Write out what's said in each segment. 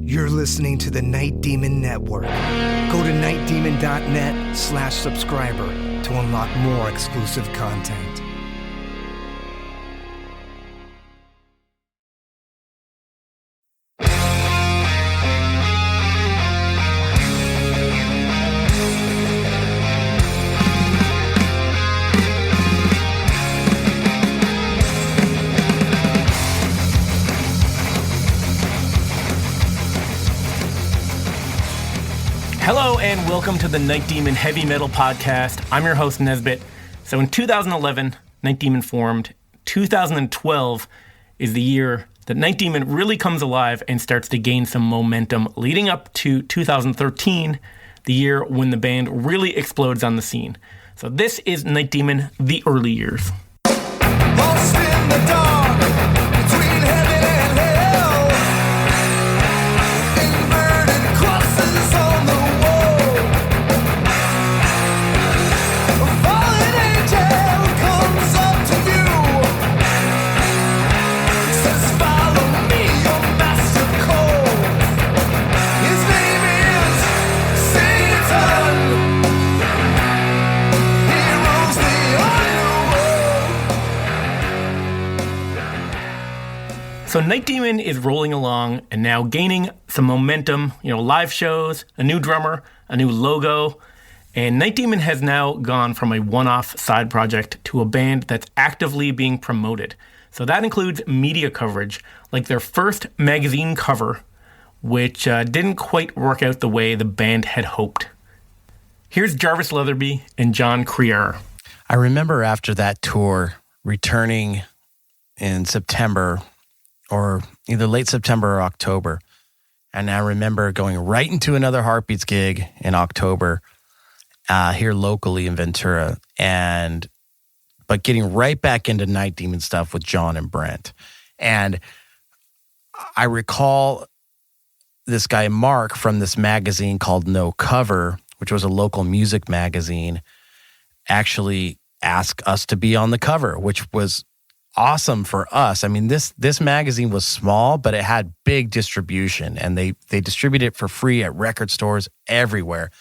You're listening to the Night Demon Network. Go to nightdemon.net/subscriber to unlock more exclusive content. Hello and welcome to the Night Demon Heavy Metal Podcast. I'm your host, Nesbit. So in 2011, Night Demon formed. 2012 is the year that Night Demon really comes alive and starts to gain some momentum, leading up to 2013, the year when the band really explodes on the scene. So this is Night Demon, the early years. Lost in the dark, between heaven and hell. Inverted crosses on the wall. A fallen angel comes up to you. Says, follow me, your master calls. His name is Satan. He rules the underworld. So Night Demon is rolling along and now gaining some momentum, live shows, a new drummer, a new logo, and Night Demon has now gone from a one-off side project to a band that's actively being promoted. So that includes media coverage, like their first magazine cover, which didn't quite work out the way the band had hoped. Here's Jarvis Leatherby and John Crear. I remember after that tour, returning in September, or either late September or October. And I remember going right into another Heartbeats gig in October here locally in Ventura, but getting right back into Night Demon stuff with John and Brent. And I recall this guy, Mark, from this magazine called No Cover, which was a local music magazine, actually asked us to be on the cover, which was awesome for us. I mean, this magazine was small, but it had big distribution, and they distribute it for free at record stores everywhere,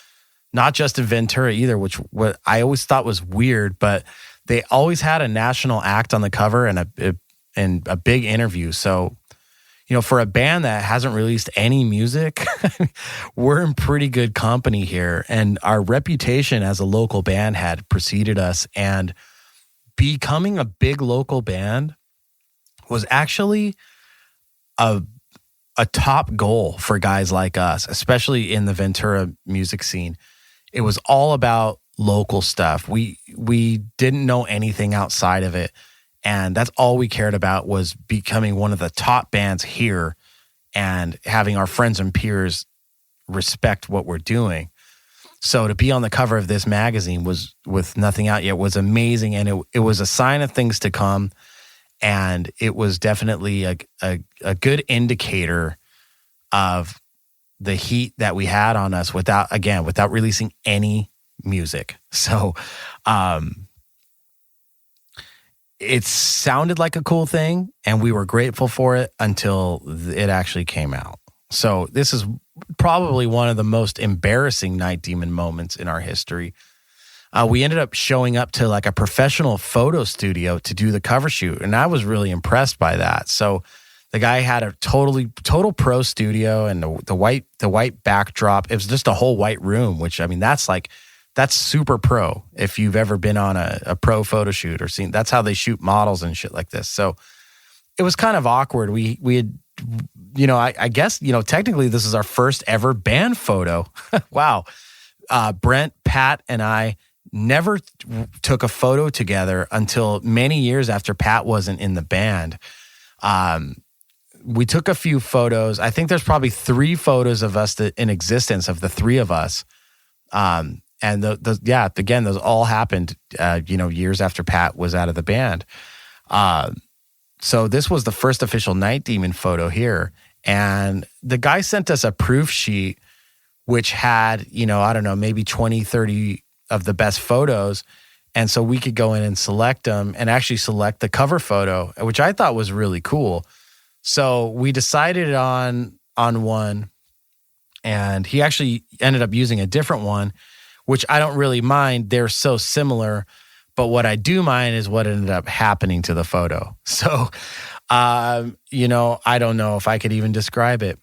not just in Ventura either, which what I always thought was weird, but they always had a national act on the cover and a big interview. So, for a band that hasn't released any music, we're in pretty good company here, and our reputation as a local band had preceded us, and becoming a big local band was actually a top goal for guys like us, especially in the Ventura music scene. It was all about local stuff. We didn't know anything outside of it, and that's all we cared about was becoming one of the top bands here and having our friends and peers respect what we're doing. So to be on the cover of this magazine was, with nothing out yet, was amazing, and it was a sign of things to come, and it was definitely a good indicator of the heat that we had on us without releasing any music. So it sounded like a cool thing, and we were grateful for it until it actually came out. So this is probably one of the most embarrassing Night Demon moments in our history. We ended up showing up to like a professional photo studio to do the cover shoot, and I was really impressed by that. So the guy had a total pro studio, and the white backdrop. It was just a whole white room, which, I mean, that's super pro. If you've ever been on a pro photo shoot or seen, that's how they shoot models and shit like this. So it was kind of awkward. We had, I guess, technically this is our first ever band photo. Wow. Brent, Pat, and I never took a photo together until many years after Pat wasn't in the band. We took a few photos. I think there's probably 3 photos of us in existence, of the 3 of us. And again, those all happened, years after Pat was out of the band. So this was the first official Night Demon photo here. And the guy sent us a proof sheet, which had, I don't know, maybe 20, 30 of the best photos. And so we could go in and select them and actually select the cover photo, which I thought was really cool. So we decided on one And he actually ended up using a different one, which I don't really mind. They're so similar. But what I do mind is what ended up happening to the photo. So, I don't know if I could even describe it.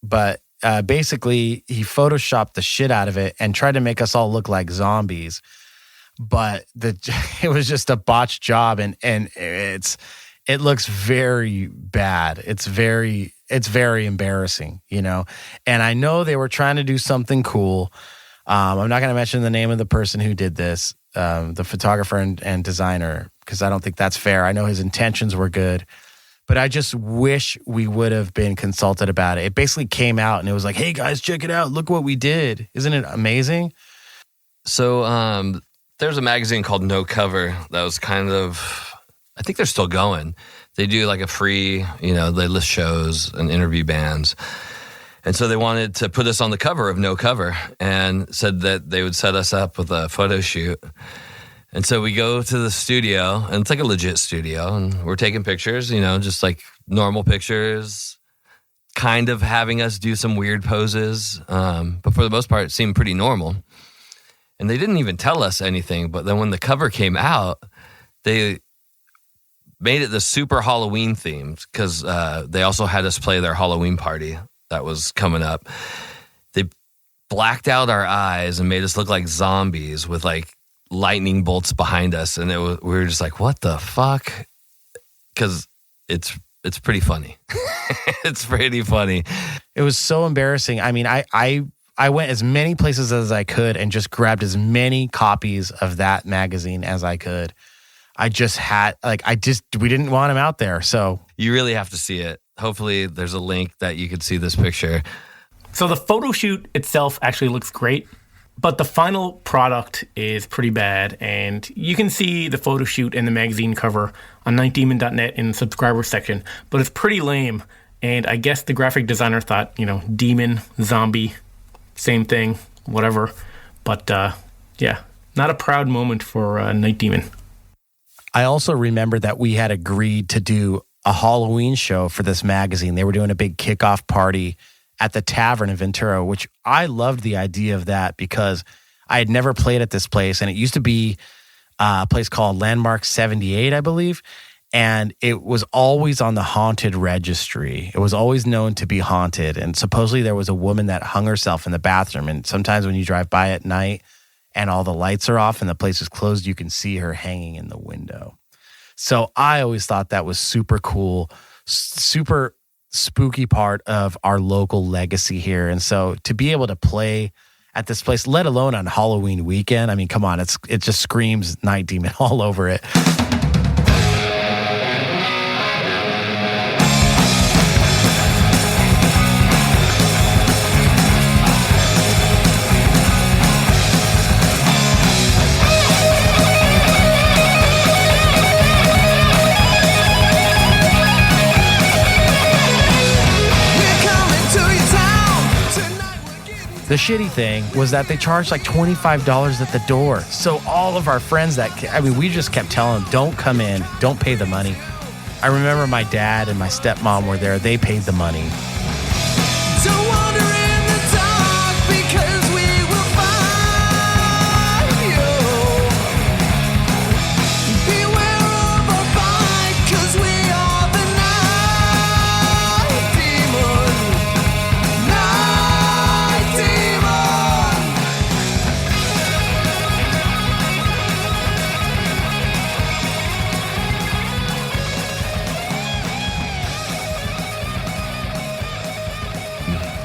But basically, he photoshopped the shit out of it and tried to make us all look like zombies. But it was just a botched job, and it looks very bad. It's very embarrassing, And I know they were trying to do something cool. I'm not going to mention the name of the person who did this, the photographer and designer, because I don't think that's fair. I know his intentions were good, but I just wish we would have been consulted about it. It basically came out and it was like, hey guys, check it out. Look what we did. Isn't it amazing? So there's a magazine called No Cover that was kind of, I think they're still going. They do like a free, they list shows and interview bands. And so they wanted to put us on the cover of No Cover and said that they would set us up with a photo shoot. And so we go to the studio, and it's like a legit studio, and we're taking pictures, just like normal pictures, kind of having us do some weird poses. But for the most part, it seemed pretty normal. And they didn't even tell us anything. But then when the cover came out, they made it the super Halloween themed because they also had us play their Halloween party that was coming up. They blacked out our eyes and made us look like zombies with like lightning bolts behind us. And we were just like, what the fuck? Because it's pretty funny. It's pretty funny. It was so embarrassing. I mean, I went as many places as I could and just grabbed as many copies of that magazine as I could. I just had, we didn't want him out there. So you really have to see it. Hopefully there's a link that you could see this picture. So the photo shoot itself actually looks great, but the final product is pretty bad. And you can see the photo shoot and the magazine cover on nightdemon.net in the subscriber section, but it's pretty lame. And I guess the graphic designer thought, demon, zombie, same thing, whatever. But yeah, not a proud moment for Night Demon. I also remember that we had agreed to do a Halloween show for this magazine. They were doing a big kickoff party at the Tavern in Ventura, which I loved the idea of that because I had never played at this place. And it used to be a place called Landmark 78, I believe. And it was always on the haunted registry. It was always known to be haunted. And supposedly there was a woman that hung herself in the bathroom. And sometimes when you drive by at night and all the lights are off and the place is closed, you can see her hanging in the window. So I always thought that was super cool, super spooky part of our local legacy here. And so to be able to play at this place, let alone on Halloween weekend, I mean, come on, it just screams Night Demon all over it. The shitty thing was that they charged like $25 at the door. So all of our friends we just kept telling them, don't come in, don't pay the money. I remember my dad and my stepmom were there. They paid the money. So wander in the dark because we will find you. Beware of our fight 'cause we are the Night Demon. Night Demon.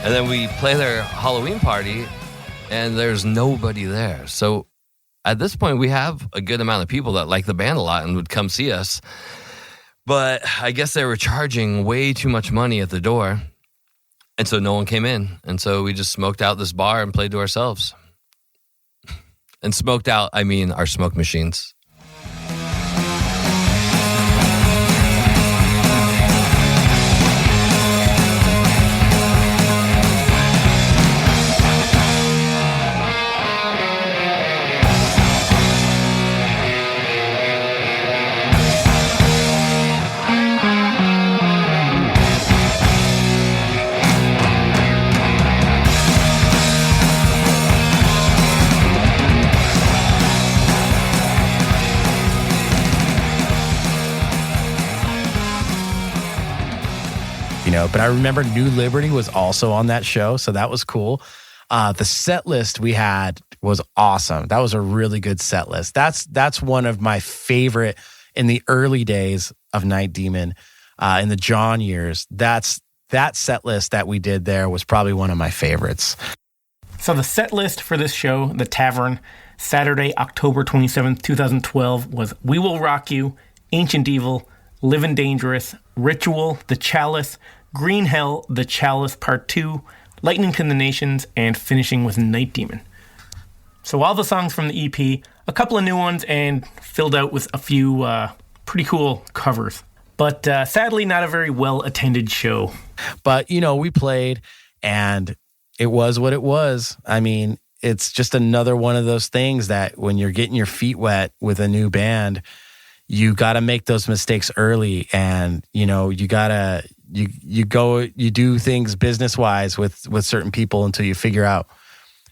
And then we play their Halloween party, and there's nobody there. So at this point, we have a good amount of people that like the band a lot and would come see us. But I guess they were charging way too much money at the door. And so no one came in. And so we just smoked out this bar and played to ourselves. And smoked out, I mean our smoke machines. But I remember New Liberty was also on that show, so that was cool. The set list we had was awesome. That was a really good set list. That's one of my favorite in the early days of Night Demon, in the John years. That set list that we did there was probably one of my favorites. So the set list for this show, The Tavern, Saturday, October 27th, 2012, was We Will Rock You, Ancient Evil, Living Dangerous, Ritual, The Chalice, Green Hell, The Chalice Part 2, Lightning to the Nations, and finishing with Night Demon. So all the songs from the EP, a couple of new ones, and filled out with a few pretty cool covers. But sadly, not a very well-attended show. But, we played, and it was what it was. I mean, it's just another one of those things that when you're getting your feet wet with a new band, you got to make those mistakes early, and you do things business wise with certain people until you figure out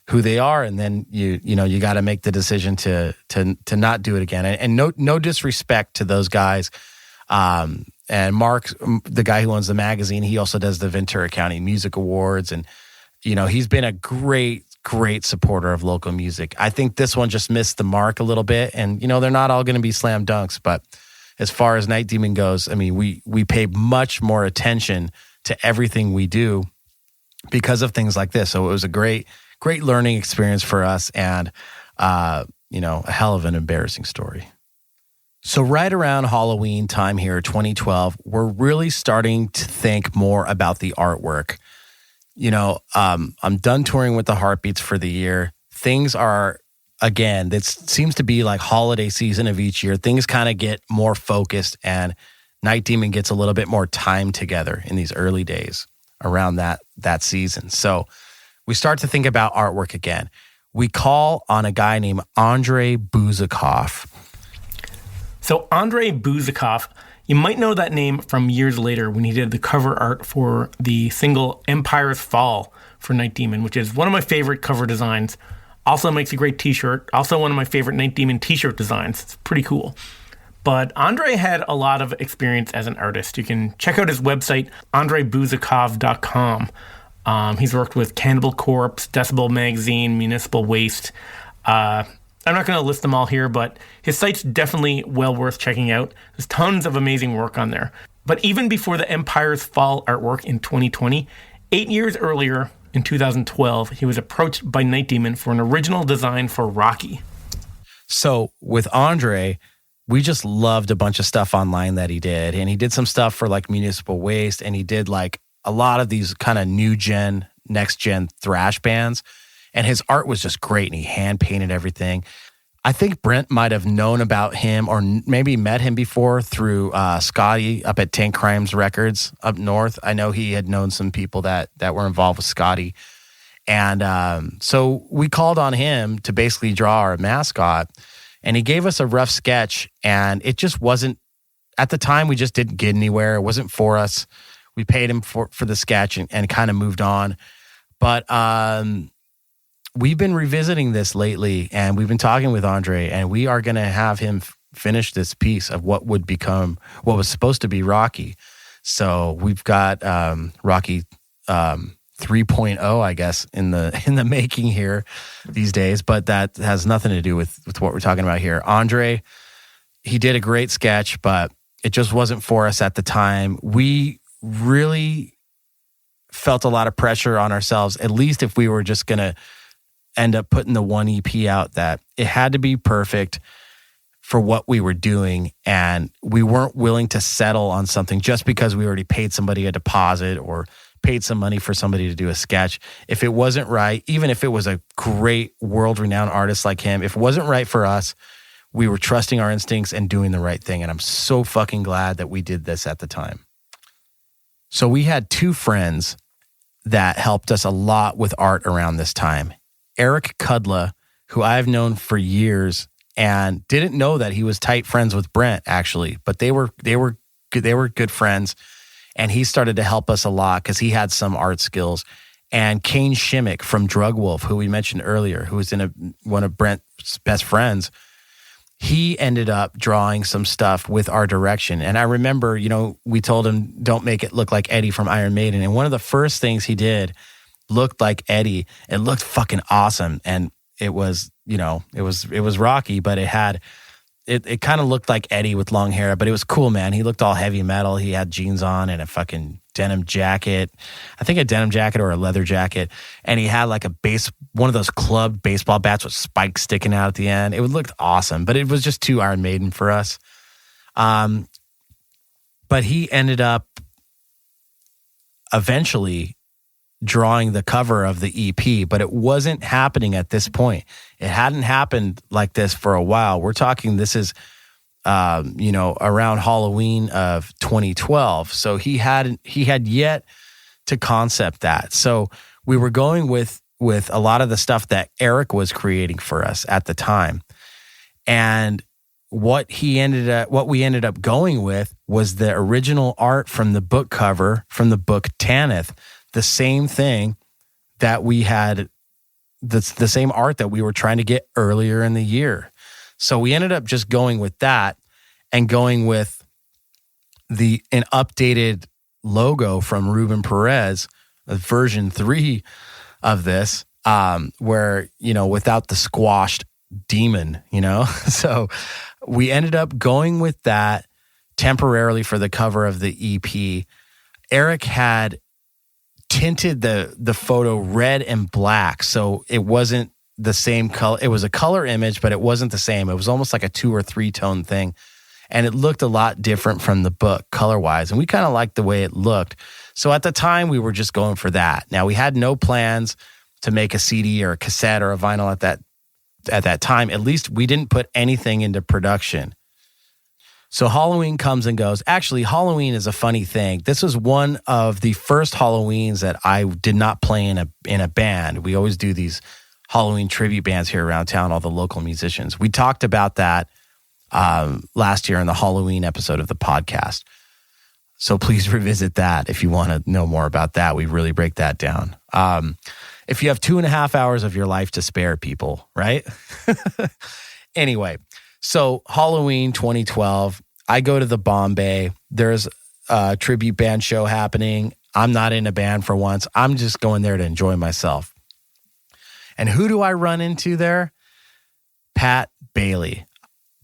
who they are, and then you got to make the decision to not do it again. And no disrespect to those guys. And Mark, the guy who owns the magazine, he also does the Ventura County Music Awards, and he's been a great supporter of local music. I think this one just missed the mark a little bit, and they're not all going to be slam dunks, but as far as Night Demon goes, I mean, we pay much more attention to everything we do because of things like this. So it was a great learning experience for us, and a hell of an embarrassing story. So right around Halloween time here, 2012, we're really starting to think more about the artwork. I'm done touring with the Heartbeats for the year. Things are, again, it seems to be like holiday season of each year. Things kind of get more focused, and Night Demon gets a little bit more time together in these early days around that season. So we start to think about artwork again. We call on a guy named Andrei Buzikov. So Andrei Buzikov, you might know that name from years later when he did the cover art for the single Empire's Fall for Night Demon, which is one of my favorite cover designs. Also makes a great t-shirt. Also one of my favorite Night Demon t-shirt designs. It's pretty cool. But Andrei had a lot of experience as an artist. You can check out his website, andreibuzikov.com. He's worked with Cannibal Corpse, Decibel Magazine, Municipal Waste. I'm not going to list them all here, but his site's definitely well worth checking out. There's tons of amazing work on there. But even before the Empire's Fall artwork in 2020, 8 years earlier, in 2012, he was approached by Night Demon for an original design for Rocky. So with Andrei, we just loved a bunch of stuff online that he did. And he did some stuff for like Municipal Waste, and he did like a lot of these kind of new gen, next gen thrash bands. And his art was just great, and he hand painted everything. I think Brent might have known about him or maybe met him before through Scotty up at Tank Crimes Records up north. I know he had known some people that were involved with Scotty. And so we called on him to basically draw our mascot, and he gave us a rough sketch, and it just wasn't, at the time, we just didn't get anywhere. It wasn't for us. We paid him for the sketch and kind of moved on. But we've been revisiting this lately, and we've been talking with Andrei, and we are going to have him finish this piece of what would become, what was supposed to be Rocky. So we've got Rocky 3.0, I guess, in the making here these days, but that has nothing to do with what we're talking about here. Andrei, he did a great sketch, but it just wasn't for us at the time. We really felt a lot of pressure on ourselves, at least if we were just going to end up putting the one EP out, that it had to be perfect for what we were doing. And we weren't willing to settle on something just because we already paid somebody a deposit or paid some money for somebody to do a sketch. If it wasn't right, even if it was a great world-renowned artist like him, if it wasn't right for us, we were trusting our instincts and doing the right thing. And I'm so fucking glad that we did this at the time. So we had two friends that helped us a lot with art around this time. Eric Kudla, who I've known for years and didn't know that he was tight friends with Brent, actually, but they were good friends, and he started to help us a lot because he had some art skills. And Kane Shimmick from Drug Wolf, who we mentioned earlier, who was one of Brent's best friends, he ended up drawing some stuff with our direction. And I remember, we told him, don't make it look like Eddie from Iron Maiden. And one of the first things he did looked like Eddie. It looked fucking awesome. And it was, it was Rocky, but it kind of looked like Eddie with long hair, but it was cool, man. He looked all heavy metal. He had jeans on and a fucking denim jacket. I think a denim jacket or a leather jacket. And he had like one of those club baseball bats with spikes sticking out at the end. It looked awesome, but it was just too Iron Maiden for us. But he ended up eventually drawing the cover of the EP, but it wasn't happening at this point. It hadn't happened like this for a while. We're talking, this is, around Halloween of 2012. So he had yet to concept that. So we were going with a lot of the stuff that Eric was creating for us at the time. And what we ended up going with was the original art from the book cover, from the book Tanith, the same thing that we had, the same art that we were trying to get earlier in the year. So we ended up just going with that and going with an updated logo from Ruben Perez, version 3 of this, where, without the squashed demon, So we ended up going with that temporarily for the cover of the EP. Eric had tinted the photo red and black, so it wasn't the same color. It was a color image, but it wasn't the same. It was almost like a 2 or 3 tone thing, and it looked a lot different from the book color wise, and we kind of liked the way it looked. So at the time, we were just going for that. Now, we had no plans to make a CD or a cassette or a vinyl at that time. At least we didn't put anything into production. So Halloween comes and goes. Actually, Halloween is a funny thing. This was one of the first Halloweens that I did not play in a band. We always do these Halloween tribute bands here around town, all the local musicians. We talked about that last year in the Halloween episode of the podcast. So please revisit that if you want to know more about that. We really break that down. If you have 2.5 hours of your life to spare, people, right? Anyway, so Halloween 2012, I go to the Bombay. There's a tribute band show happening. I'm not in a band for once. I'm just going there to enjoy myself. And who do I run into there? Pat Bailey,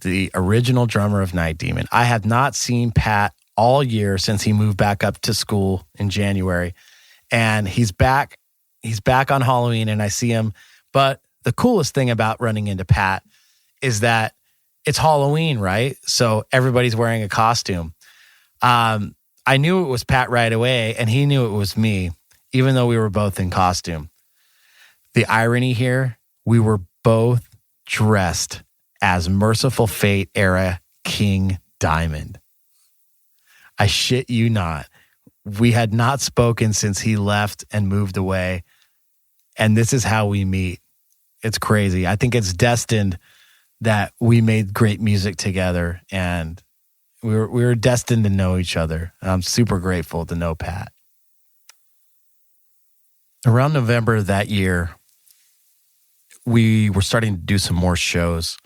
the original drummer of Night Demon. I had not seen Pat all year since he moved back up to school in January. And he's back. He's back on Halloween and I see him. But the coolest thing about running into Pat is that it's Halloween, right? So everybody's wearing a costume. I knew it was Pat right away, and he knew it was me, even though we were both in costume. The irony here, we were both dressed as Merciful Fate era King Diamond. I shit you not. We had not spoken since he left and moved away, and this is how we meet. It's crazy. I think it's destined that we made great music together, and we were destined to know each other. I'm super grateful to know Pat. Around November that year, we were starting to do some more shows.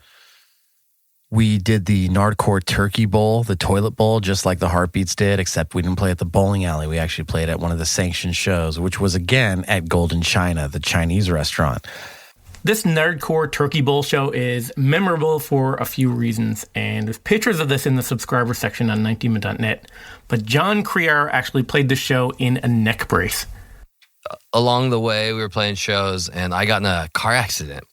We did the Nardcore Turkey Bowl, the toilet bowl, just like the Heartbeats did, except we didn't play at the bowling alley. We actually played at one of the sanctioned shows, which was again at Golden China, the Chinese restaurant. This Nerdcore Turkey Bowl show is memorable for a few reasons, and there's pictures of this in the subscriber section on 9demon.net. But John Criar actually played the show in a neck brace. Along the way, we were playing shows, and I got in a car accident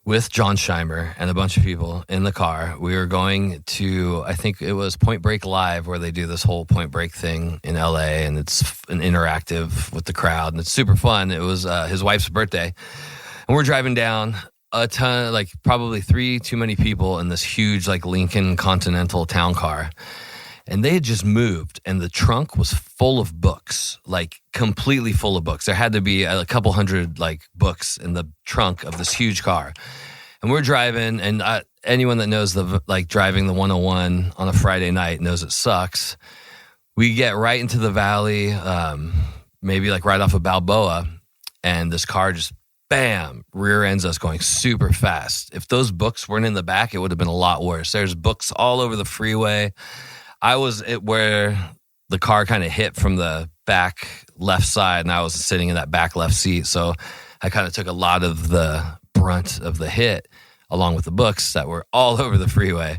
with John Scheimer and a bunch of people in the car. We were going to, I think it was Point Break Live, where they do this whole Point Break thing in LA, and it's an interactive with the crowd, and it's super fun. It was his wife's birthday, and we're driving down a ton, like probably 3 too many people in this huge like Lincoln Continental town car. And they had just moved, and the trunk was full of books, like completely full of books. There had to be a couple hundred like books in the trunk of this huge car. And we're driving, and anyone that knows the like driving the 101 on a Friday night knows it sucks. We get right into the valley, maybe like right off of Balboa, and this car just bam, rear ends us going super fast. If those books weren't in the back, it would have been a lot worse. There's books all over the freeway. I was at where the car kind of hit from the back left side, and I was sitting in that back left seat. So I kind of took a lot of the brunt of the hit along with the books that were all over the freeway.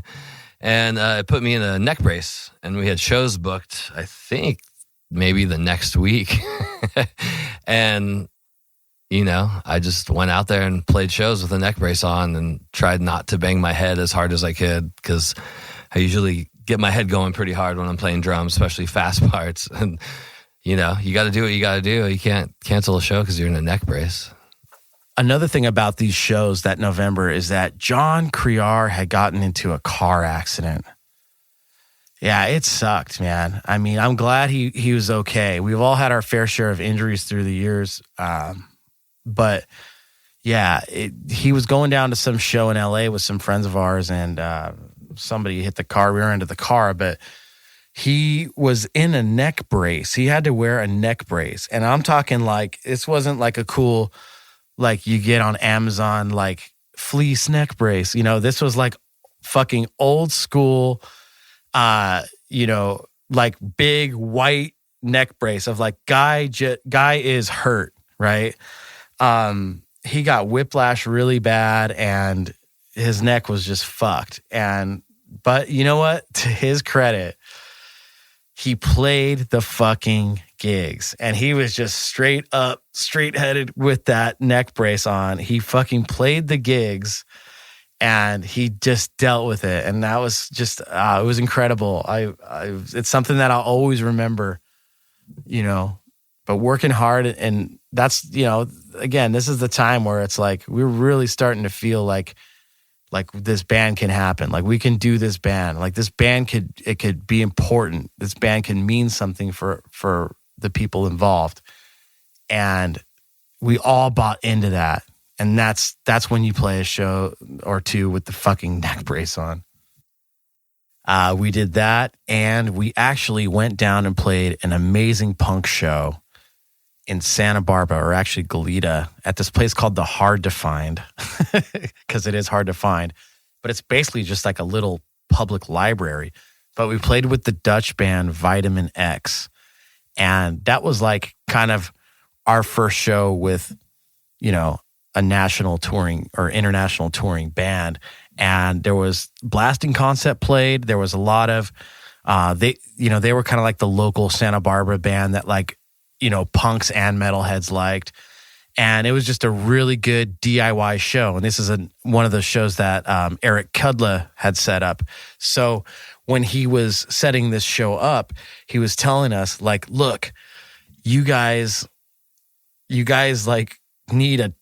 And it put me in a neck brace, and we had shows booked, I think, maybe the next week. And, you know, I just went out there and played shows with a neck brace on and tried not to bang my head as hard as I could, because I usually get my head going pretty hard when I'm playing drums, especially fast parts. And, you know, you got to do what you got to do. You can't cancel a show because you're in a neck brace. Another thing about these shows that November is that John Criar had gotten into a car accident. Yeah, it sucked, man. I mean, I'm glad he was okay. We've all had our fair share of injuries through the years. But yeah, he was going down to some show in LA with some friends of ours, and somebody hit the car, rear end of the car, but he was in a neck brace. He had to wear a neck brace. And I'm talking like, this wasn't like a cool, like you get on Amazon, like fleece neck brace. You know, this was like fucking old school, you know, like big white neck brace of like guy is hurt, right? He got whiplash really bad and his neck was just fucked. But you know what? To his credit, he played the fucking gigs, and he was just straight headed with that neck brace on. He fucking played the gigs, and he just dealt with it. And that was just, it was incredible. It's something that I'll always remember, you know, but working hard. And that's, you know, again, this is the time where it's like, we're really starting to feel like this band can happen. Like we can do this band. Like this band could be important. This band can mean something for the people involved. And we all bought into that. And that's when you play a show or two with the fucking neck brace on. We did that, and we actually went down and played an amazing punk show in Santa Barbara, or actually Goleta, at this place called The Hard to Find, because it is hard to find. But it's basically just like a little public library. But we played with the Dutch band Vitamin X. And that was like kind of our first show with, you know, a national touring or international touring band. And there was Blasting Concept played. There was a lot of, they were kind of like the local Santa Barbara band that, like, you know, punks and metalheads liked. And it was just a really good DIY show. And this is one of the shows that Eric Kudla had set up. So when he was setting this show up, he was telling us, like, look, you guys like need a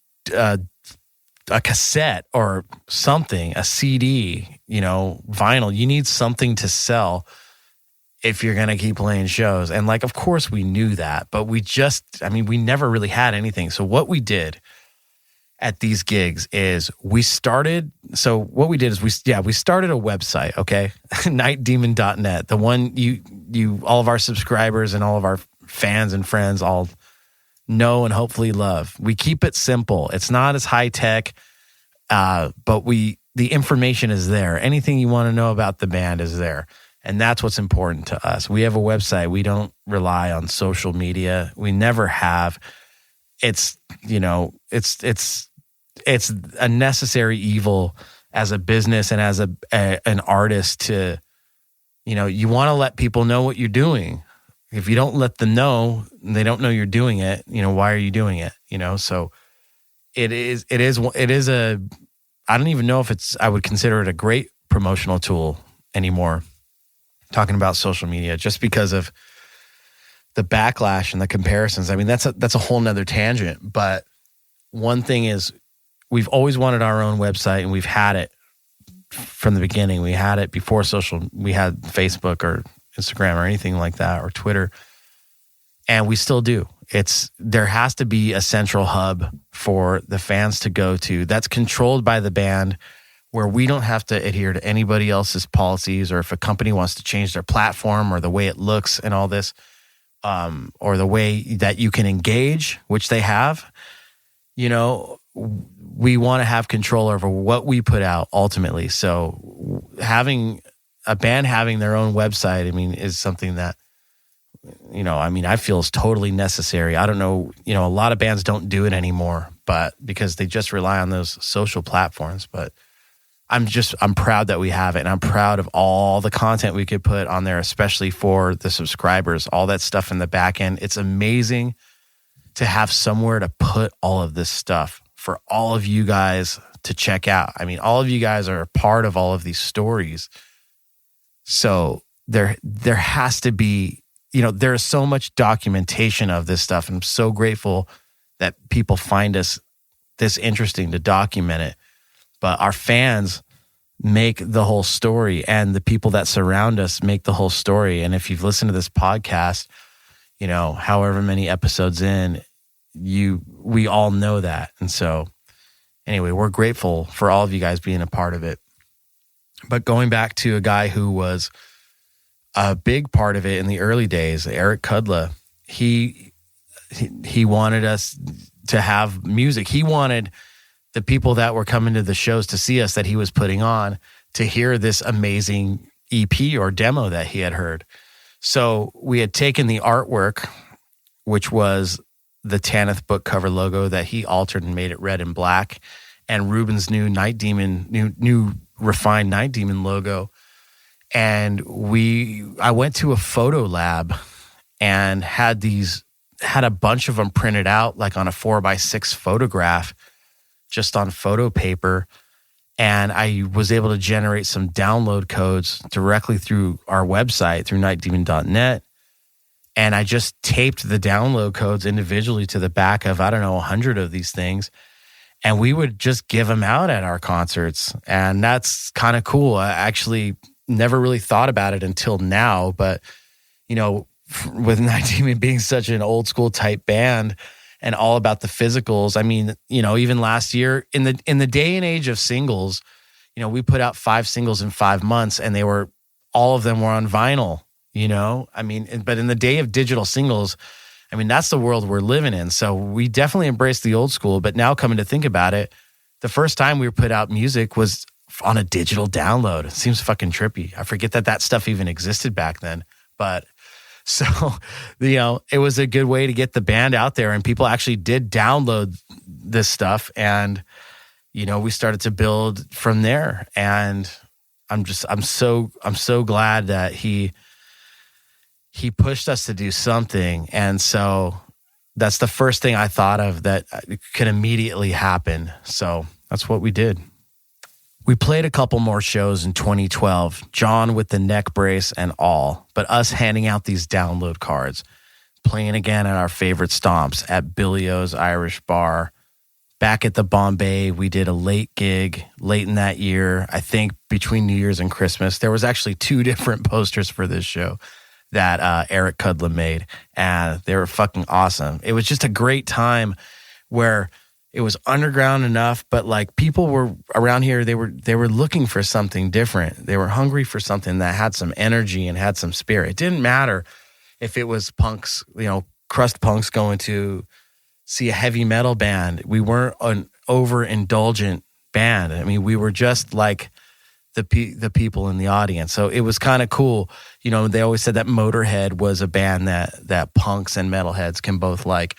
cassette or something, a CD, you know, vinyl. You need something to sell if you're going to keep playing shows. And like, of course we knew that, but we never really had anything. So what we did at these gigs is we started a website, okay? nightdemon.net, the one you all of our subscribers and all of our fans and friends all know and hopefully love. We keep it simple. It's not as high tech, but the information is there. Anything you want to know about the band is there. And that's what's important to us. We have a website. We don't rely on social media. We never have. It's, you know, it's a necessary evil as a business and as an artist to, you know, you want to let people know what you're doing. If you don't let them know, they don't know you're doing it. You know, why are you doing it? You know, so it is a, I don't even know if I would consider it a great promotional tool anymore. Talking about social media, just because of the backlash and the comparisons. I mean, that's a whole nother tangent. But one thing is, we've always wanted our own website, and we've had it from the beginning. We had it before we had Facebook or Instagram or anything like that, or Twitter. And we still do. There has to be a central hub for the fans to go to that's controlled by the band, where we don't have to adhere to anybody else's policies, or if a company wants to change their platform or the way it looks and all this, or the way that you can engage, which they have, you know, we want to have control over what we put out ultimately. So having a band having their own website, I mean, is something that, I feel is totally necessary. I don't know, a lot of bands don't do it anymore, but because they just rely on those social platforms. But I'm proud that we have it, and I'm proud of all the content we could put on there, especially for the subscribers, all that stuff in the back end. It's amazing to have somewhere to put all of this stuff for all of you guys to check out. I mean, all of you guys are a part of all of these stories. So there has to be, there is so much documentation of this stuff. And I'm so grateful that people find us this interesting to document it. But our fans make the whole story, and the people that surround us make the whole story. And if you've listened to this podcast, however many episodes in, we all know that. And so anyway, we're grateful for all of you guys being a part of it. But going back to a guy who was a big part of it in the early days, Eric Kudla, he wanted us to have music. He wanted the people that were coming to the shows to see us that he was putting on to hear this amazing EP or demo that he had heard. So we had taken the artwork, which was the Tanith book cover logo that he altered and made it red and black, and Ruben's new Night Demon, new refined Night Demon logo. And I went to a photo lab and had a bunch of them printed out like on a 4x6 photograph, just on photo paper. And I was able to generate some download codes directly through our website, through nightdemon.net. And I just taped the download codes individually to the back of, 100 of these things. And we would just give them out at our concerts. And that's kind of cool. I actually never really thought about it until now. But, with Night Demon being such an old school type band and all about the physicals, I mean, even last year in the day and age of singles, we put out 5 singles in 5 months, and all of them were on vinyl, I mean, but in the day of digital singles, I mean, that's the world we're living in. So we definitely embraced the old school, but now coming to think about it, the first time we put out music was on a digital download. It seems fucking trippy. I forget that stuff even existed back then, but so, it was a good way to get the band out there, and people actually did download this stuff, and, we started to build from there. And I'm so glad that he pushed us to do something. And so that's the first thing I thought of that could immediately happen. So that's what we did. We played a couple more shows in 2012, John with the neck brace and all, but us handing out these download cards, playing again at our favorite stomps at Billy O's Irish Bar. Back at the Bombay, we did a late gig late in that year, I think between New Year's and Christmas. There was actually 2 different posters for this show that Eric Kudla made, and they were fucking awesome. It was just a great time where it was underground enough, but like people were around here, they were looking for something different. They were hungry for something that had some energy and had some spirit. It didn't matter if it was punks, crust punks going to see a heavy metal band. We weren't an overindulgent band. I mean, we were just like the people in the audience. So it was kind of cool. They always said that Motorhead was a band that punks and metalheads can both like.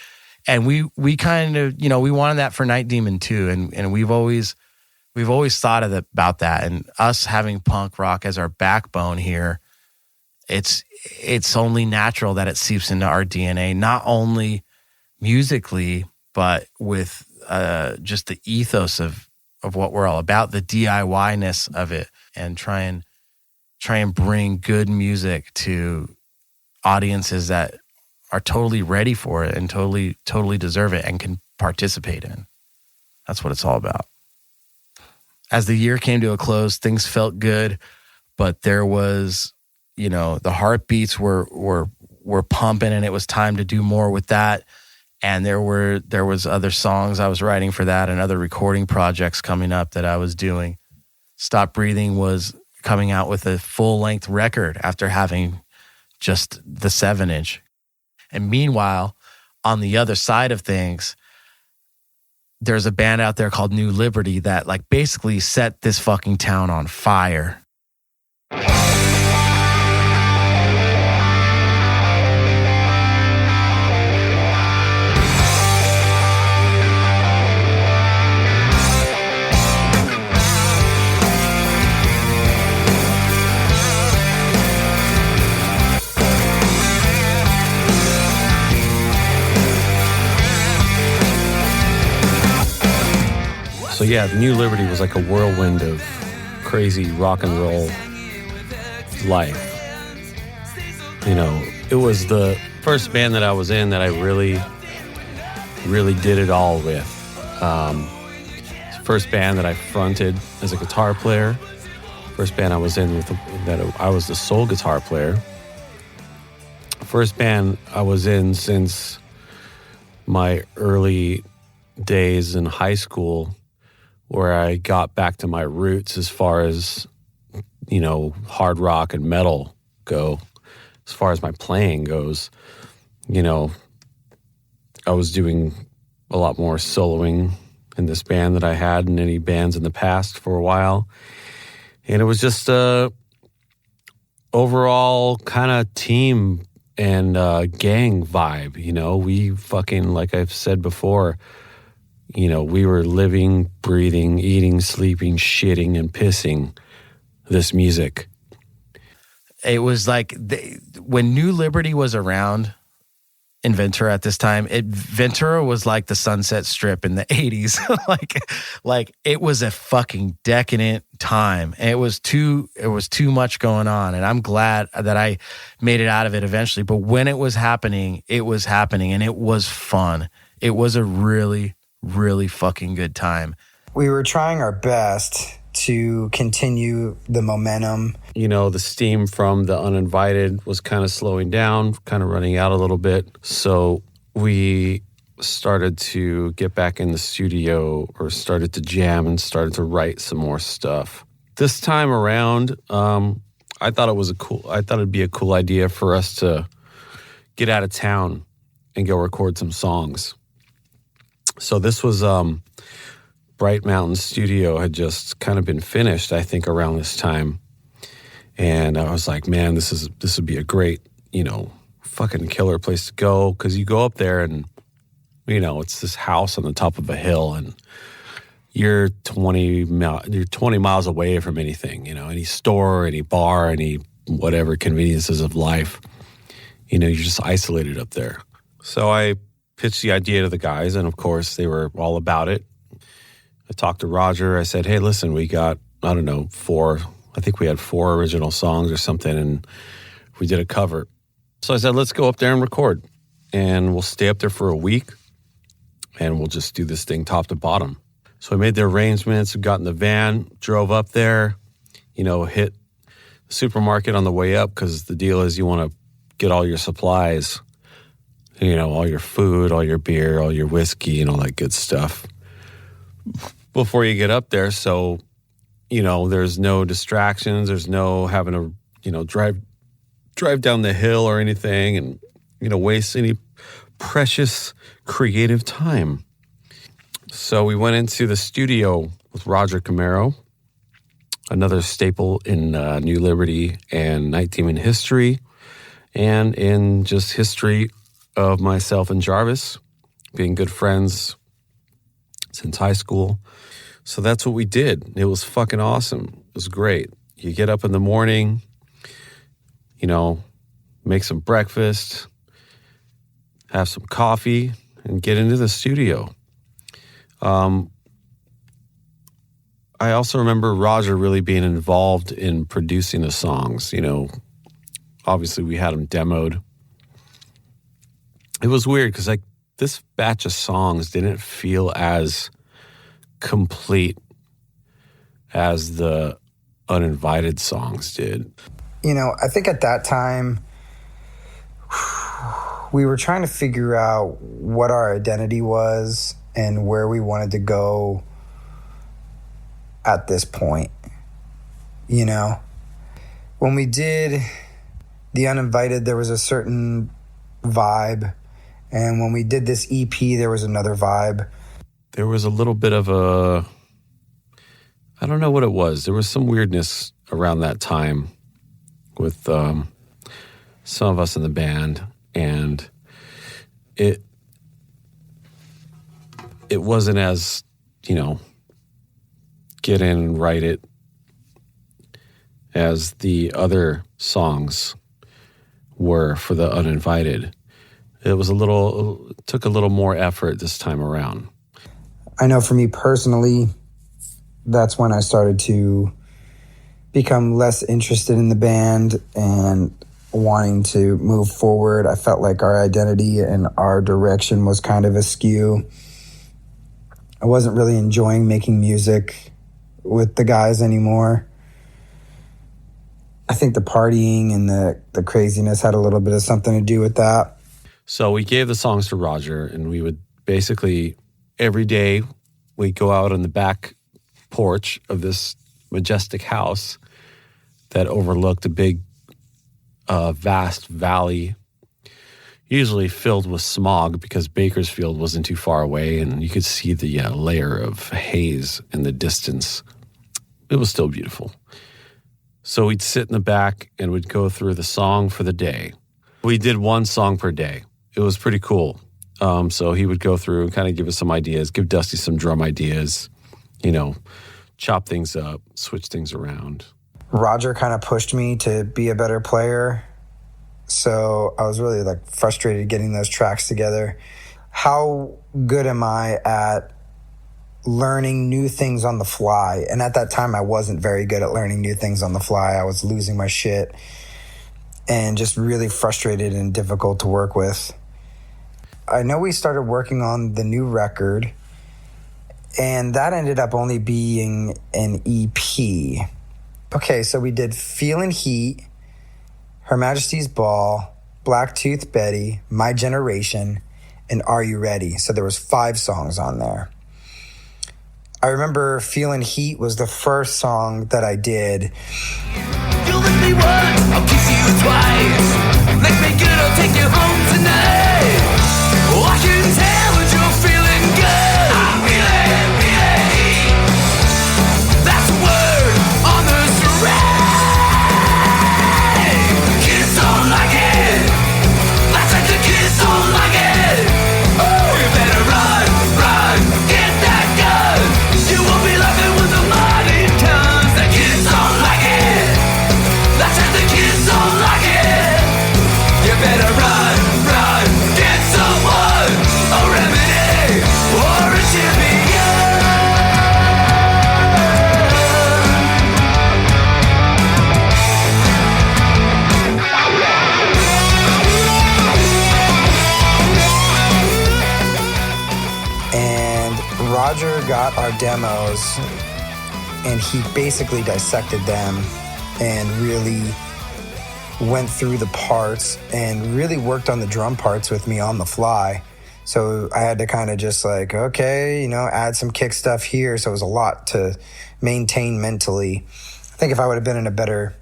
And we kind of, we wanted that for Night Demon too. And we've always thought about that. And us having punk rock as our backbone here, it's only natural that it seeps into our DNA, not only musically, but with just the ethos of what we're all about, the DIY-ness of it, and try and bring good music to audiences that are totally ready for it and totally deserve it and can participate in. That's what it's all about. As the year came to a close, things felt good, but there was, the heartbeats were pumping, and it was time to do more with that. And there was other songs I was writing for that, and other recording projects coming up that I was doing. Stop Breathing was coming out with a full-length record after having just the 7-inch. And meanwhile, on the other side of things, there's a band out there called New Liberty that like basically set this fucking town on fire. So yeah, the New Liberty was like a whirlwind of crazy rock and roll life. You know, it was the first band that I was in that I really did it all with. First band that I fronted as a guitar player. First band I was in with I was the sole guitar player. First band I was in since my early days in high school, where I got back to my roots as far as, you know, hard rock and metal go. As far as my playing goes, you know, I was doing a lot more soloing in this band that I had in any bands in the past for a while. And it was just a overall kind of team and gang vibe, you know. We fucking, like I've said before, you know, we were living, breathing, eating, sleeping, shitting, and pissing this music. It was like when New Liberty was around in Ventura at this time, Ventura was like the Sunset Strip in the 80s. like it was a fucking decadent time. And it was too much going on. And I'm glad that I made it out of it eventually. But when it was happening, and it was fun. It was a really, really fucking good time. We were trying our best to continue the momentum. You know, the steam from the Uninvited was kind of slowing down, kind of running out a little bit. So we started to get back in the studio, or started to jam and started to write some more stuff. This time around, I thought it'd be a cool idea for us to get out of town and go record some songs. So this was Bright Mountain Studio had just kind of been finished, I think, around this time. And I was like, man, this would be a great, you know, fucking killer place to go, because you go up there and, you know, it's this house on the top of a hill, and you're 20 miles away from anything, you know, any store, any bar, any whatever conveniences of life. You know, you're just isolated up there. So I pitched the idea to the guys, and of course they were all about it. I talked to Roger. I said, hey, listen, we got, I don't know, I think we had 4 original songs or something, and we did a cover. So I said, let's go up there and record, and we'll stay up there for a week, and we'll just do this thing top to bottom. So I made the arrangements, got in the van, drove up there, you know, hit the supermarket on the way up, because the deal is you want to get all your supplies, you know, all your food, all your beer, all your whiskey, and all that good stuff before you get up there. So, you know, there's no distractions. There's no having to, you know, drive down the hill or anything, and, you know, waste any precious creative time. So we went into the studio with Roger Camaro, another staple in New Liberty and Night Demon history, and in just history of myself and Jarvis being good friends since high school. So that's what we did. It was fucking awesome. It was great. You get up in the morning, you know, make some breakfast, have some coffee, and get into the studio. I also remember Roger really being involved in producing the songs. You know, obviously we had them demoed. It was weird because, like, this batch of songs didn't feel as complete as the Uninvited songs did. You know, I think at that time, we were trying to figure out what our identity was and where we wanted to go at this point. You know, when we did the Uninvited, there was a certain vibe. And when we did this EP, there was another vibe. there was a little bit of I don't know what it was. There was some weirdness around that time with some of us in the band, and it wasn't as, get in and write it as the other songs were for the Uninvited. It took a little more effort this time around. I know for me personally, that's when I started to become less interested in the band and wanting to move forward. I felt like our identity and our direction was kind of askew. I wasn't really enjoying making music with the guys anymore. I think the partying and the craziness had a little bit of something to do with that. So we gave the songs to Roger, and we would basically, every day, we'd go out on the back porch of this majestic house that overlooked a big, vast valley, usually filled with smog because Bakersfield wasn't too far away, and you could see the layer of haze in the distance. It was still beautiful. So we'd sit in the back and we'd go through the song for the day. We did one song per day. It was pretty cool. So he would go through and kind of give us some ideas, give Dusty some drum ideas, chop things up, switch things around. Roger kind of pushed me to be a better player. So I was really frustrated getting those tracks together. How good am I at learning new things on the fly? And at that time, I wasn't very good at learning new things on the fly. I was losing my shit and just really frustrated and difficult to work with. I know we started working on the new record, and that ended up only being an EP. Okay, so we did Feelin' Heat, Her Majesty's Ball, Blacktooth Betty, My Generation, and Are You Ready? So there was 5 songs on there. I remember Feelin' Heat was the first song that I did. You'll lick me once, I'll kiss you twice. Lick me good, I'll take you home tonight. Oh, I can tell that you're feeling good. I'm feeling heat. That's a word on the string. Kids don't like it. That's like the kids don't like it. Oh, you better run, run, get that gun. You won't be laughing when the money comes. The kids don't like it. That's like the kids don't like it. You better run, run, get someone, a remedy or a champion. And Roger got our demos, and he basically dissected them and really went through the parts and really worked on the drum parts with me on the fly. So I had to kind of just add some kick stuff here. So it was a lot to maintain mentally. I think if I would have been in a better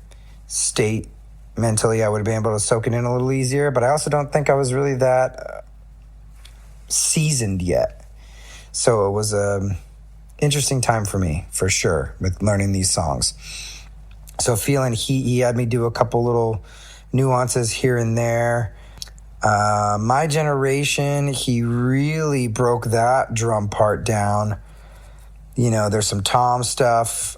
state mentally, I would have been able to soak it in a little easier. But I also don't think I was really that seasoned yet. So it was an interesting time for me, for sure, with learning these songs. So Feelin' Heat, he had me do a couple little nuances here and there. My Generation, he really broke that drum part down. There's some tom stuff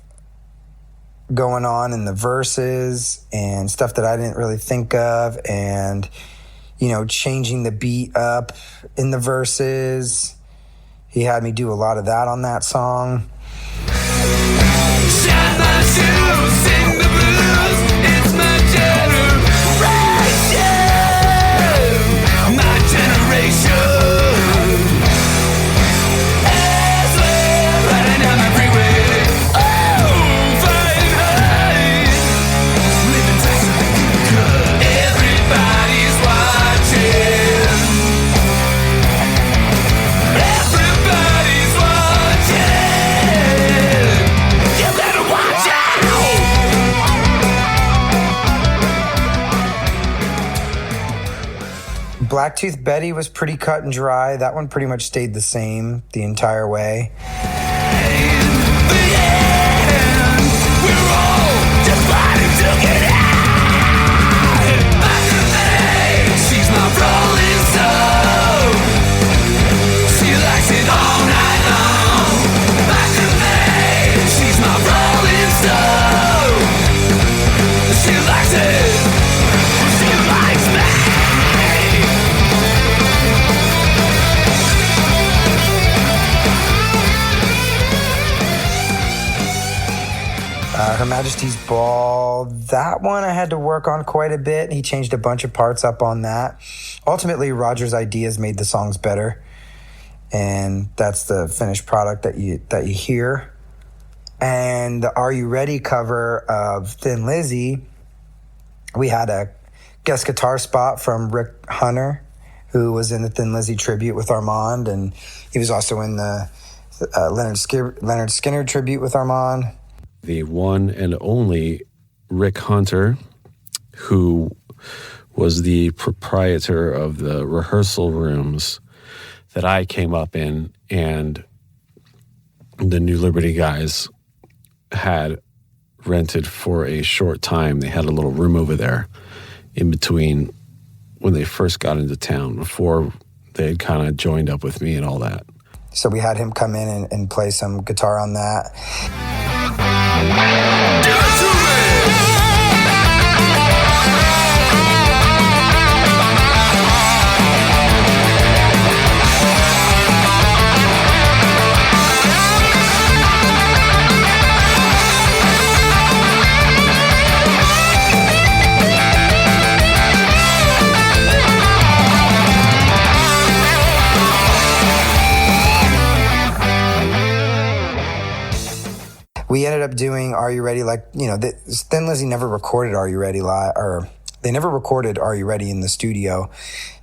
going on in the verses and stuff that I didn't really think of, and, changing the beat up in the verses. He had me do a lot of that on that song. Shine my shoes, sing the blues. It's my generation. My generation. As we're riding down the freeway. Oh, flying high. Living fast like you could. Everybody's watching. Everybody's watching. You better watch out. Blacktooth Betty was pretty cut and dry. That one pretty much stayed the same the entire way. Her Majesty's Ball, that one I had to work on quite a bit. He changed a bunch of parts up on that. Ultimately, Roger's ideas made the songs better, and that's the finished product that you hear. And the Are You Ready cover of Thin Lizzy, we had a guest guitar spot from Rick Hunter, who was in the Thin Lizzy tribute with Armand, and he was also in the Leonard Skinner tribute with Armand. The one and only Rick Hunter, who was the proprietor of the rehearsal rooms that I came up in, and the New Liberty guys had rented for a short time. They had a little room over there in between when they first got into town, before they had kind of joined up with me and all that. So we had him come in and play some guitar on that. Give it to me! We ended up doing Are You Ready? Like, you know, Thin Lizzy never recorded Are You Ready live, or they never recorded Are You Ready in the studio.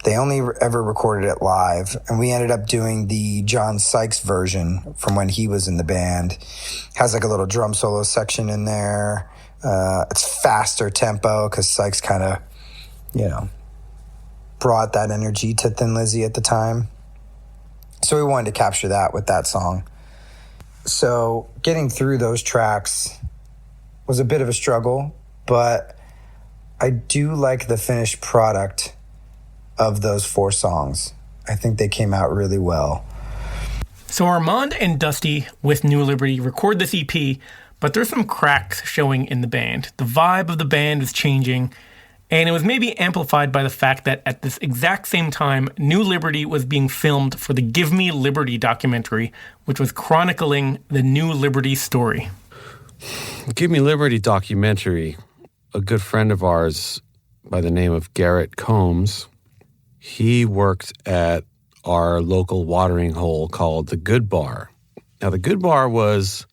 They only ever recorded it live. And we ended up doing the John Sykes version from when he was in the band. Has like a little drum solo section in there. It's faster tempo because Sykes kind of, you know, brought that energy to Thin Lizzy at the time. So we wanted to capture that with that song. So getting through those tracks was a bit of a struggle, but I do like the finished product of those 4 songs. I think they came out really well. So Armand and Dusty with New Liberty record this EP, but there's some cracks showing in the band. The vibe of the band is changing, and it was maybe amplified by the fact that at this exact same time, New Liberty was being filmed for the Give Me Liberty documentary, which was chronicling the New Liberty story. Give Me Liberty documentary, a good friend of ours by the name of Garrett Combs, he worked at our local watering hole called the Good Bar. Now, the Good Bar was,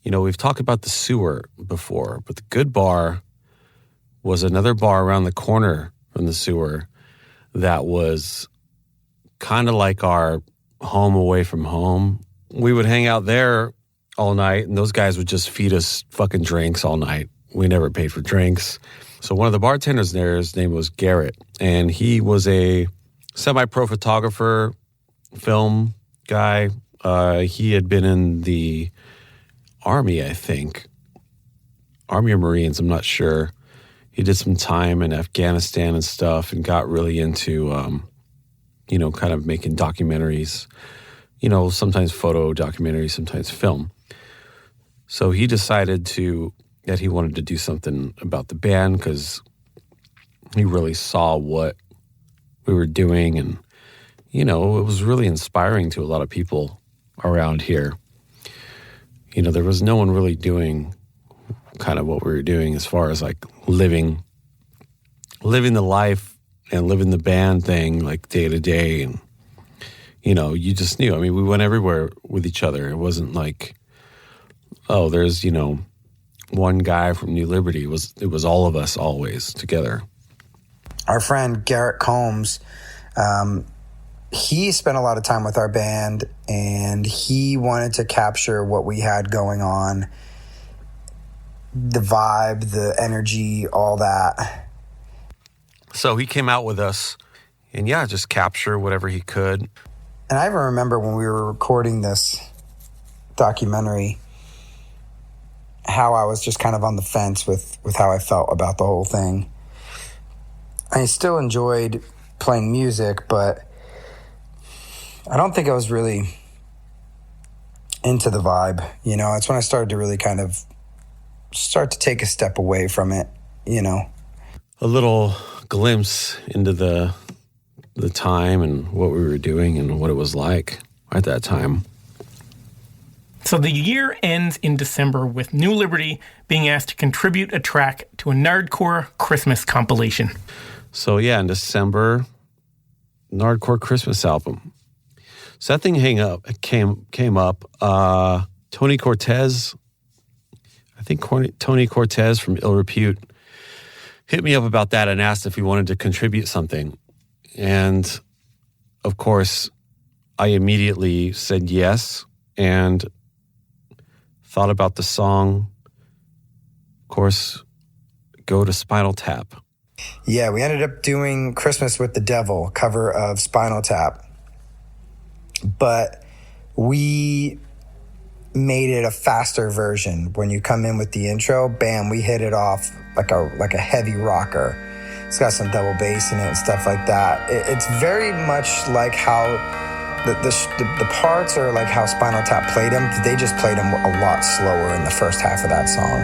you know, we've talked about the sewer before, but the Good Bar was another bar around the corner from the sewer that was kind of like our home away from home. We would hang out there all night, and those guys would just feed us fucking drinks all night. We never paid for drinks. So one of the bartenders there, his name was Garrett, and he was a semi-pro photographer, film guy. He had been in the Army, I think. Army or Marines, I'm not sure. He did some time in Afghanistan and stuff and got really into, you know, kind of making documentaries, you know, sometimes photo documentaries, sometimes film. So he decided that he wanted to do something about the band because he really saw what we were doing. And, you know, it was really inspiring to a lot of people around here. You know, there was no one really doing kind of what we were doing as far as like living the life and living the band thing like day to day. And, you know, you just knew. I mean, we went everywhere with each other. It wasn't like, oh, there's, you know, one guy from New Liberty. It was all of us always together. Our friend Garrett Combs, he spent a lot of time with our band, and he wanted to capture what we had going on, the vibe, the energy, all that. So he came out with us and yeah, just capture whatever he could. And I even remember when we were recording this documentary, how I was just kind of on the fence with how I felt about the whole thing. I still enjoyed playing music, but I don't think I was really into the vibe. You know, it's when I started to really kind of start to take a step away from it, you know. A little glimpse into the time and what we were doing and what it was like at that time. So the year ends in December with New Liberty being asked to contribute a track to a Nardcore Christmas compilation. So yeah, in December, Nardcore Christmas album. So that thing came up. Tony Cortez, I think Tony Cortez from Ill Repute hit me up about that and asked if he wanted to contribute something. And of course, I immediately said yes and thought about the song. Of course, go to Spinal Tap. Yeah, we ended up doing Christmas with the Devil, cover of Spinal Tap. But we made it a faster version. When you come in with the intro, bam, we hit it off like a heavy rocker. It's got some double bass in it and stuff like that. It's very much like how the parts are like how Spinal Tap played them. They just played them a lot slower in the first half of that song.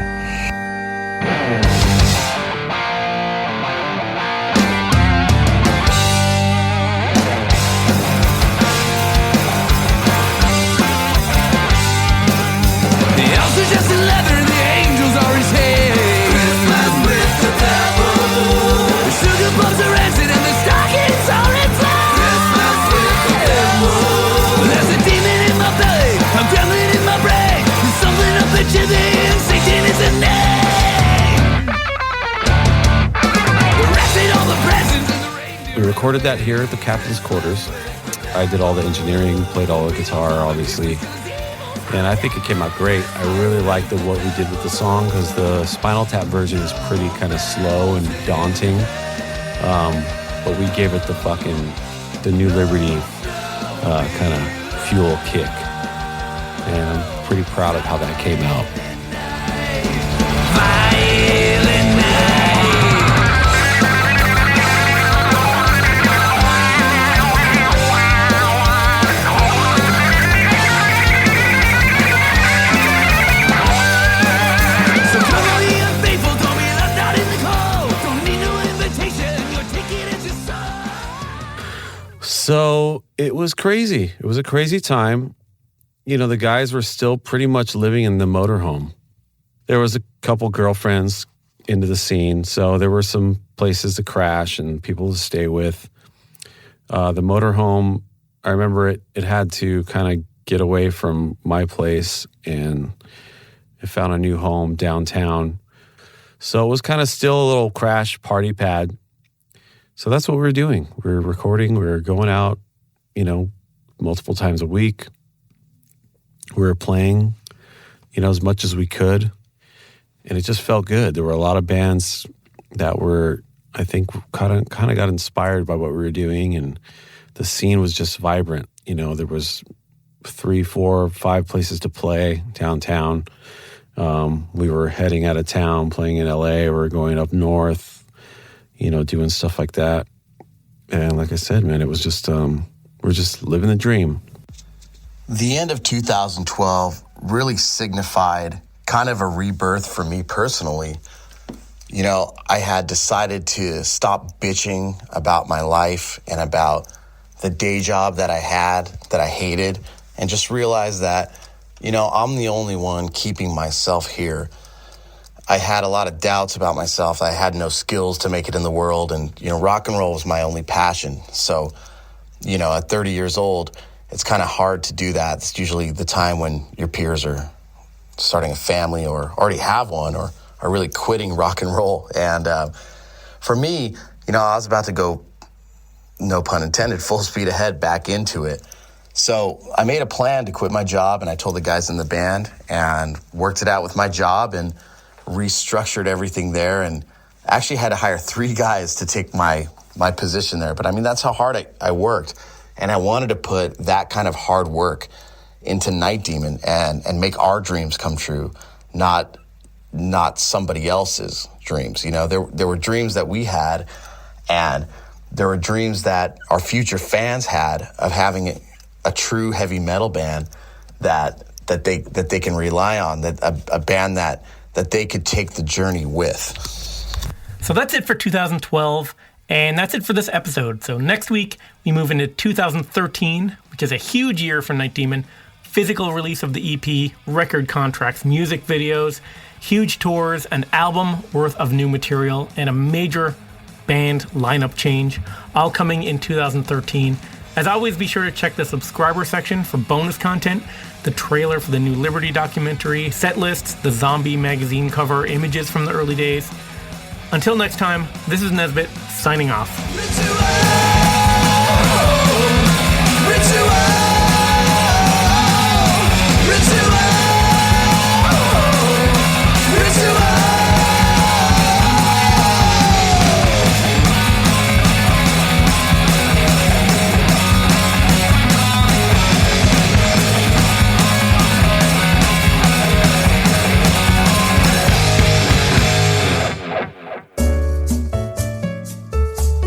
We recorded that here at the captain's quarters. I did all the engineering, played all the guitar, obviously. And I think it came out great. I really liked what we did with the song because the Spinal Tap version is pretty kind of slow and daunting. But we gave it the New Liberty kind of fuel kick. And I'm pretty proud of how that came out. So it was crazy. It was a crazy time. You know, the guys were still pretty much living in the motorhome. There was a couple girlfriends into the scene, so there were some places to crash and people to stay with. The motorhome, I remember it had to kind of get away from my place, and it found a new home downtown. So it was kind of still a little crash party pad. So that's what we were doing. We were recording. We were going out, you know, multiple times a week. We were playing, you know, as much as we could. And it just felt good. There were a lot of bands that were, I think, kind of got inspired by what we were doing. And the scene was just vibrant. You know, there was 3, 4, 5 places to play downtown. We were heading out of town, playing in LA. We were going up north, you know, doing stuff like that. And like I said, man, it was just, we're just living the dream. The end of 2012 really signified kind of a rebirth for me personally. You know, I had decided to stop bitching about my life and about the day job that I had, that I hated, and just realize that, you know, I'm the only one keeping myself here. I had a lot of doubts about myself. I had no skills to make it in the world. And, you know, rock and roll was my only passion. So, you know, at 30 years old, it's kind of hard to do that. It's usually the time when your peers are starting a family or already have one or are really quitting rock and roll. And for me, you know, I was about to go, no pun intended, full speed ahead back into it. So I made a plan to quit my job, and I told the guys in the band and worked it out with my job and restructured everything there, and actually had to hire 3 guys to take my my position there. But I mean, that's how hard I worked. And I wanted to put that kind of hard work into Night Demon and make our dreams come true, not somebody else's dreams. You know, there were dreams that we had, and there were dreams that our future fans had of having a true heavy metal band that they can rely on, that a band that they could take the journey with. So that's it for 2012, and that's it for this episode. So next week, we move into 2013, which is a huge year for Night Demon. Physical release of the EP, record contracts, music videos, huge tours, an album worth of new material, and a major band lineup change, all coming in 2013. As always, be sure to check the subscriber section for bonus content, the trailer for the new Liberty documentary, set lists, the Zombie magazine cover, images from the early days. Until next time, this is Nesbitt, signing off.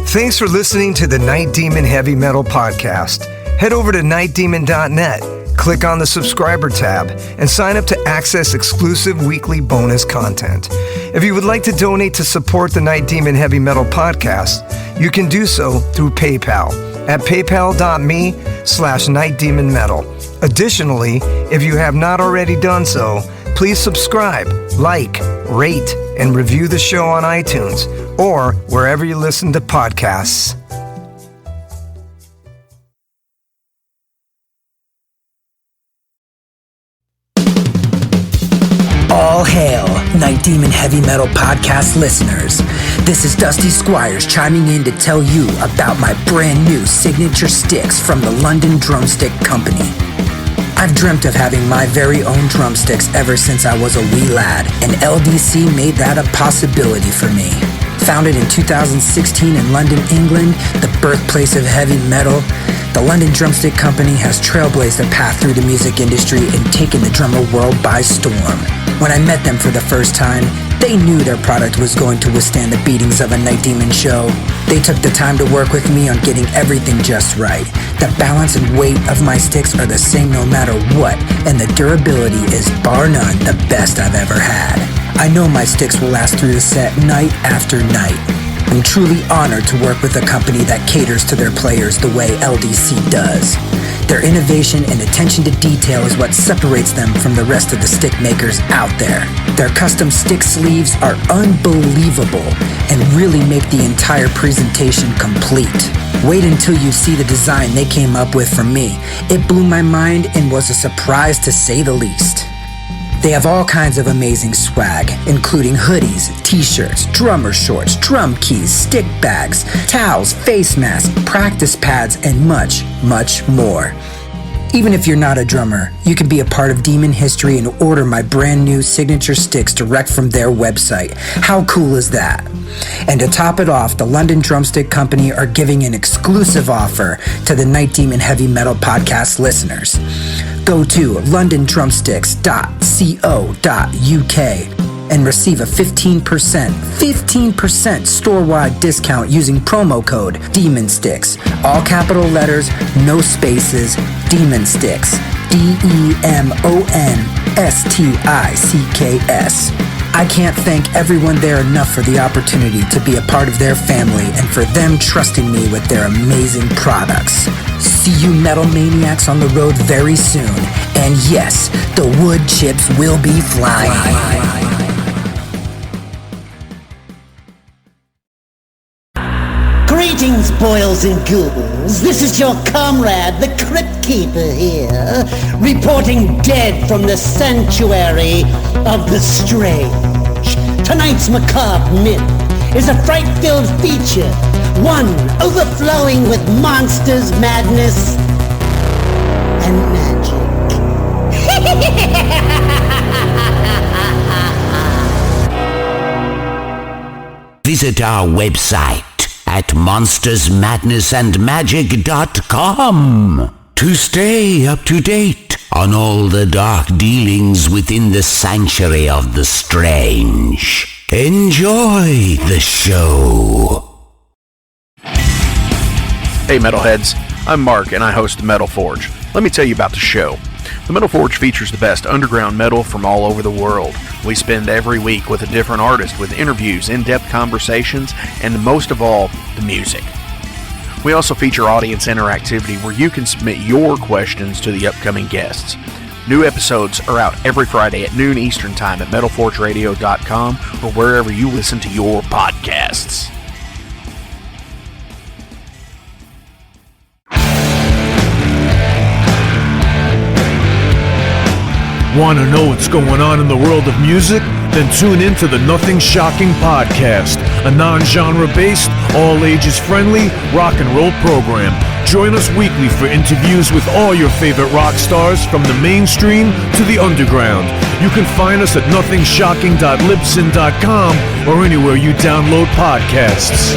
Thanks for listening to the Night Demon Heavy Metal Podcast. Head over to nightdemon.net, click on the subscriber tab, and sign up to access exclusive weekly bonus content. If you would like to donate to support the Night Demon Heavy Metal Podcast, you can do so through PayPal at paypal.me/nightdemonmetal. Additionally, if you have not already done so, please subscribe, like, rate, and review the show on iTunes or wherever you listen to podcasts. All hail, Night Demon Heavy Metal Podcast listeners. This is Dusty Squires chiming in to tell you about my brand new signature sticks from the London Drumstick Company. I've dreamt of having my very own drumsticks ever since I was a wee lad, and LDC made that a possibility for me. Founded in 2016 in London, England, the birthplace of heavy metal, the London Drumstick Company has trailblazed a path through the music industry and taken the drummer world by storm. When I met them for the first time, they knew their product was going to withstand the beatings of a Night Demon show. They took the time to work with me on getting everything just right. The balance and weight of my sticks are the same no matter what, and the durability is bar none the best I've ever had. I know my sticks will last through the set night after night. I'm truly honored to work with a company that caters to their players the way LDC does. Their innovation and attention to detail is what separates them from the rest of the stick makers out there. Their custom stick sleeves are unbelievable and really make the entire presentation complete. Wait until you see the design they came up with for me. It blew my mind and was a surprise to say the least. They have all kinds of amazing swag, including hoodies, t-shirts, drummer shorts, drum keys, stick bags, towels, face masks, practice pads, and much, much more. Even if you're not a drummer, you can be a part of Demon history and order my brand new signature sticks direct from their website. How cool is that? And to top it off, the London Drumstick Company are giving an exclusive offer to the Night Demon Heavy Metal Podcast listeners. Go to londondrumsticks.co.uk and receive a 15% store-wide discount using promo code DEMONSTICKS. All capital letters, no spaces, Demon Sticks. DEMONSTICKS. I can't thank everyone there enough for the opportunity to be a part of their family and for them trusting me with their amazing products. See you metal maniacs on the road very soon. And yes, the wood chips will be flying. Greetings, boils and ghouls. This is your comrade, the Crypt Keeper here, reporting dead from the sanctuary of the strange. Tonight's macabre myth is a fright-filled feature, one overflowing with monsters, madness, and magic. Visit our website at monstersmadnessandmagic.com to stay up to date on all the dark dealings within the sanctuary of the strange. Enjoy the show. Hey Metalheads, I'm Mark and I host the Metal Forge. Let me tell you about the show. The Metal Forge features the best underground metal from all over the world. We spend every week with a different artist with interviews, in-depth conversations, and most of all, the music. We also feature audience interactivity where you can submit your questions to the upcoming guests. New episodes are out every Friday at noon Eastern Time at metalforgeradio.com or wherever you listen to your podcasts. Want to know what's going on in the world of music? Then tune in to the Nothing Shocking Podcast, a non-genre based, all-ages friendly rock and roll program. Join us weekly for interviews with all your favorite rock stars from the mainstream to the underground. You can find us at nothingshocking.libsyn.com or anywhere you download podcasts.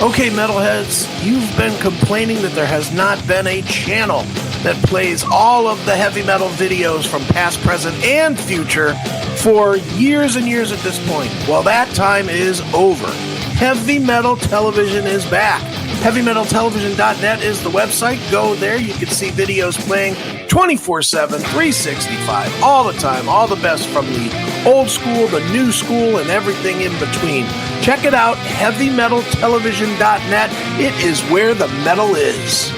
Okay, metalheads, you've been complaining that there has not been a channel that plays all of the heavy metal videos from past, present, and future for years and years at this point. Well, that time is over. Heavy Metal Television is back. HeavyMetalTelevision.net is the website. Go there. You can see videos playing 24/7, 365, all the time, all the best from the old school, the new school, and everything in between. Check it out, HeavyMetalTelevision.net. It is where the metal is.